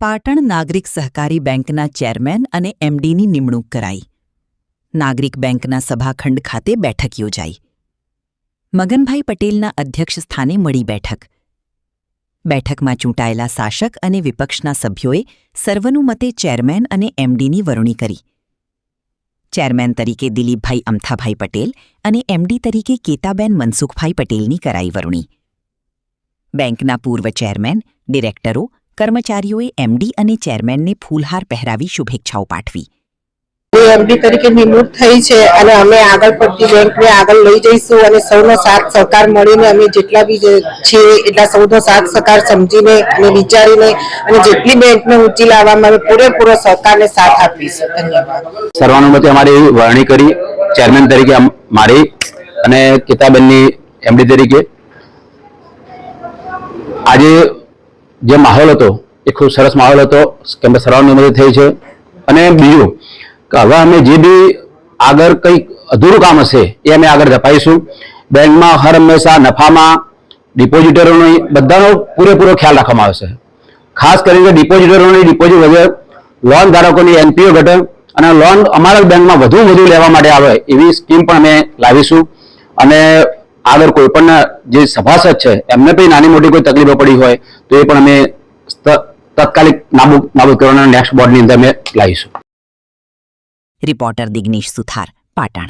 પાટણ નાગરિક સહકારી બેંકના ચેરમેન અને એમડીની નિમણૂક કરાઈ. નાગરિક બેંકના સભાખંડ ખાતે બેઠક યોજાઈ. મગનભાઈ પટેલના અધ્યક્ષ સ્થાને મળી બેઠક. બેઠકમાં ચૂંટાયેલા શાસક અને વિપક્ષના સભ્યોએ સર્વનુમતે ચેરમેન અને એમડીની વરણી કરી. ચેરમેન તરીકે દિલીપભાઈ અમથાભાઈ પટેલ અને એમડી તરીકે કેતાબેન મનસુખભાઈ પટેલની કરાઈ વરણી. બેંકના પૂર્વ ચેરમેન, ડિરેક્ટરો, કર્મચારીઓએ એમડી અને ચેરમેનને ફૂલહાર પહેરાવી શુભેચ્છાઓ પાઠવી. એમડી તરીકે નિમણૂક થઈ છે અને અમે આગળ પડતી બેંકને આગળ લઈ જઈશું અને સૌનો સાથ સહકાર મળીને અમે જેટલા બી છીએ એટલા સૌનો સાથ સહકાર સમજીને અને વિચારીને અને જેટલી બેંકને ઊંચી લાવવામાં અમે પૂરેપૂરો સહકારને સાથ આપીશું. ધન્યવાદ. સર્વાનુમતે અમારી વરણી કરી ચેરમેન તરીકે મારી અને કેતાબેનની એમડી તરીકે. આજે જે માહોલ હતો એ ખૂબ સરસ માહોલ હતો કેમ કે સર્વાનુમતે થઈ છે. અને બીજું કે હવે અમે જે બી આગળ કંઈક અધૂરું કામ હશે એ અમે આગળ ધપાવીશું. બેંકમાં હર હંમેશા નફામાં ડિપોઝિટરોની બધાનો પૂરેપૂરો ખ્યાલ રાખવામાં આવશે. ખાસ કરીને ડિપોઝિટરોની ડિપોઝિટ વધે, લોન ધારકોની એનપીઓ ઘટે અને લોન અમારા બેંકમાં વધુ લેવા માટે આવે એવી સ્કીમ પણ અમે લાવીશું. અને આગળ કોઈ પણ જે સભાસદ છે એમને પણ નાની મોટી કોઈ તકલીફો પડી હોય તો એ પણ અમે તાત્કાલિક નાબૂદ કરવાના નેક્સ્ટ બોર્ડની અંદર અમે લાવીશું. રિપોર્ટર દિગ્નેશ સુથાર, પાટણ.